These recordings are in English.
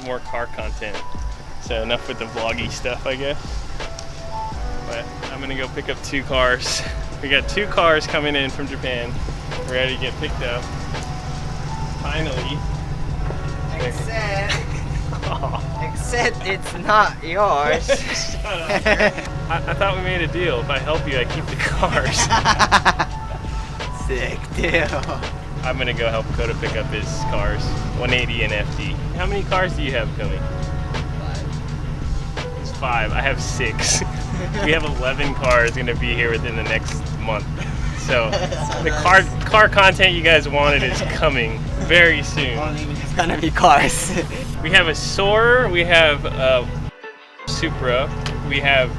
more car content. So enough with the vloggy stuff, I guess. But I'm gonna go pick up 2 cars. We got 2 cars coming in from Japan, ready to get picked up. Finally. Except it's not yours. Shut up. I thought we made a deal. If I help you, I keep the cars. Sick deal. I'm gonna go help Coda pick up his cars, 180 and FD. How many cars do you have coming? 5. It's 5. I have 6. We have 11 cars gonna be here within the next month. So the car content you guys wanted is coming very soon. It's gonna be cars. We have a Soarer, we have a Supra, we have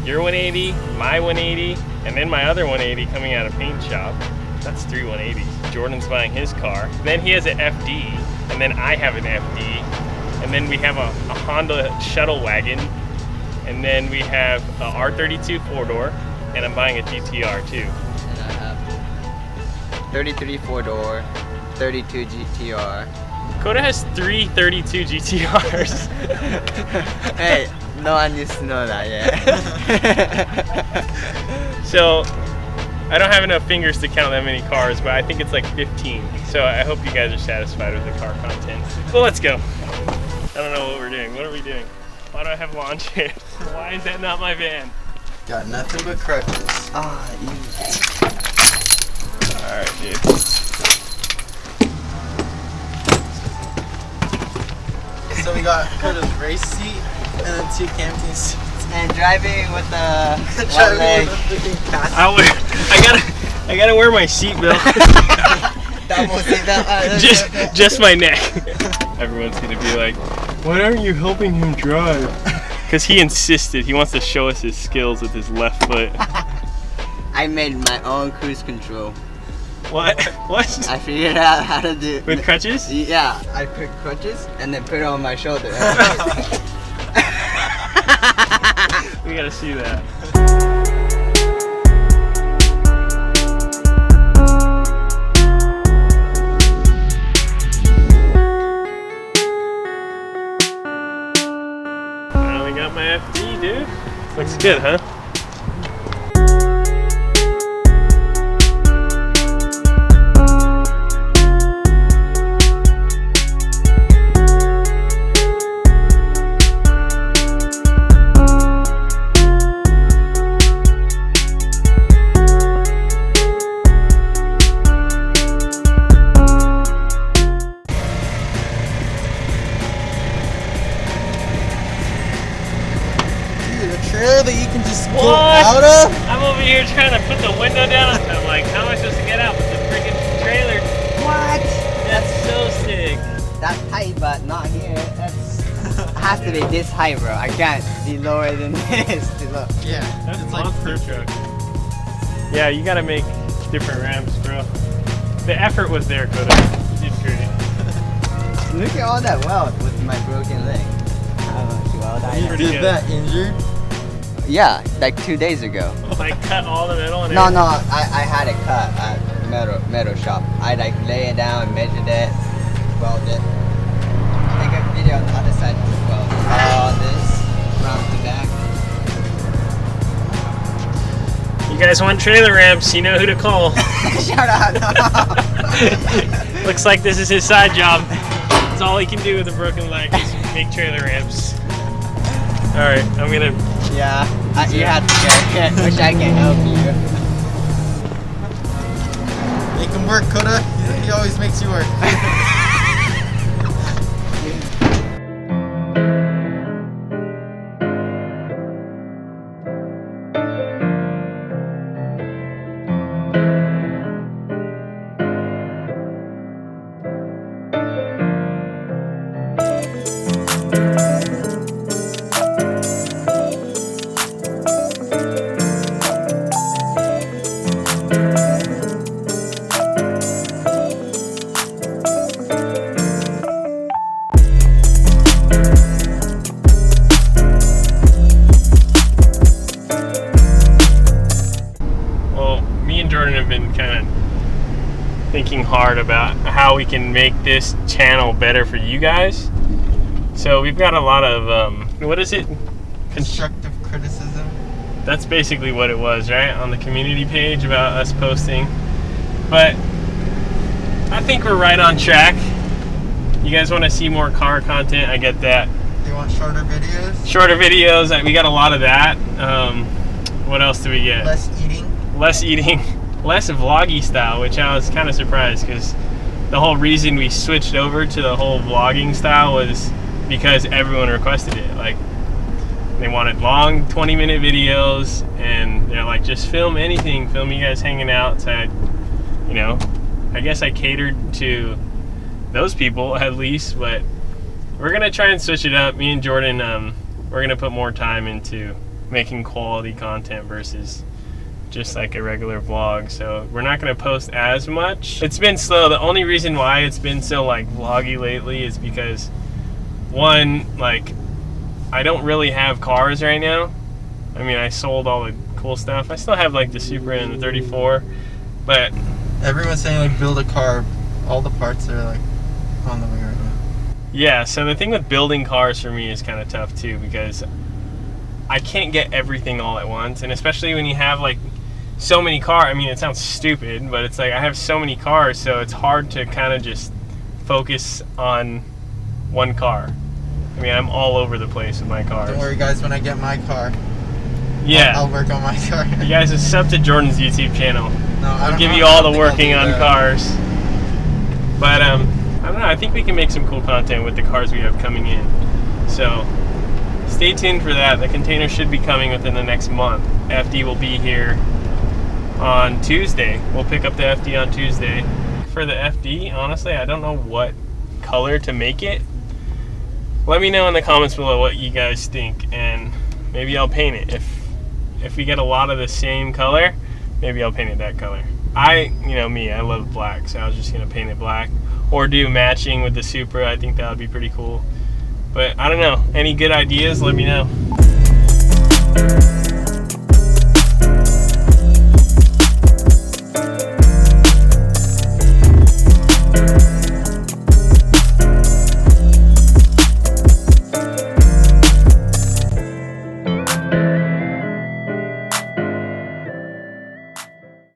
your 180, my 180, and then my other 180 coming out of paint shop. That's 3 180s. Jordan's buying his car. Then he has an FD, and then I have an FD, and then we have a Honda shuttle wagon, and then we have a R32 4-door, and I'm buying a GTR too. And I have 33 4-door, 32 GTR. Coda has 3 32 GTRs. Hey, no one used to know that yet. So, I don't have enough fingers to count that many cars, but I think it's like 15. So I hope you guys are satisfied with the car content. Well, let's go. I don't know what we're doing. What are we doing? Why do I have lawn chairs? Why is that not my van? Got nothing but crutches. Ah, easy. Alright, dude. So we got Coda's race seat and then 2 camping seats. And driving with the one Driving leg. with the freaking passenger. I gotta wear my seatbelt. just my neck. Everyone's gonna be like, why aren't you helping him drive? Because he insisted. He wants to show us his skills with his left foot. I made my own cruise control. What? What? I figured out how to do. With crutches? Yeah, I put crutches and then put it on my shoulder. We gotta see that. Good, huh? Trailer that you can just go What? out of? I'm over here trying to put the window down. I'm like, how am I supposed to get out with the freaking trailer? What? That's so sick. That's tight, but not here. That's has to be this high, bro. I can't be lower than this to look. Yeah, That's it's a like monster truck. Yeah, you gotta make different ramps, bro. The effort was there, Coda. You did great. Look at all that weld with my broken leg. How much weld I You have. pretty did good. that injured. Yeah, like 2 days ago. Like cut all the metal and No, everything? I had it cut at metal shop. I like lay it down, measured it, weld it. Take a video on the other side as well. All this front to back. You guys want trailer ramps, you know who to call. Shout out! Looks like this is his side job. That's all he can do with a broken leg is make trailer ramps. Alright, I'm gonna... Yeah, you have to go. Wish I can help you. Make him work, Coda. He always makes you work. Jordan have been kind of thinking hard about how we can make this channel better for you guys. So we've got a lot of, what is it? Constructive criticism. That's basically what it was, right? On the community page about us posting. But I think we're right on track. You guys want to see more car content, I get that. You want shorter videos? Shorter videos, we got a lot of that. What else do we get? Less eating? Less eating, less vloggy style, which I was kind of surprised because the whole reason we switched over to the whole vlogging style was because everyone requested it. Like, they wanted long 20-minute videos, and they're like, just film anything, film you guys hanging out. So I guess I catered to those people at least, but we're gonna try and switch it up. Me and Jordan, we're gonna put more time into making quality content versus just like a regular vlog. So we're not gonna post as much. It's been slow. The only reason why it's been so like vloggy lately is because, one, like, I don't really have cars right now. I mean, I sold all the cool stuff. I still have like the Supra and the 34, but everyone's saying like build a car. All the parts are like on the way right now. Yeah, so the thing with building cars for me is kind of tough too, because I can't get everything all at once, and especially when you have like so many cars. I mean, it sounds stupid, but it's like I have so many cars, so it's hard to kind of just focus on one car. I mean, I'm all over the place with my cars. Don't worry, guys. When I get my car, Yeah, I'll work on my car. you guys just sub to Jordan's YouTube channel. No, I'll give you all the working on cars. But I don't know. I think we can make some cool content with the cars we have coming in. So stay tuned for that. The container should be coming within the next month. FD will be here on Tuesday. We'll pick up the FD on Tuesday. For the FD, honestly, I don't know what color to make it. Let me know in the comments below what you guys think, and maybe I'll paint it. If we get a lot of the same color, maybe I'll paint it that color. I love black, so I was just gonna paint it black or do matching with the Supra. I think that would be pretty cool. But I don't know. Any good ideas? Let me know.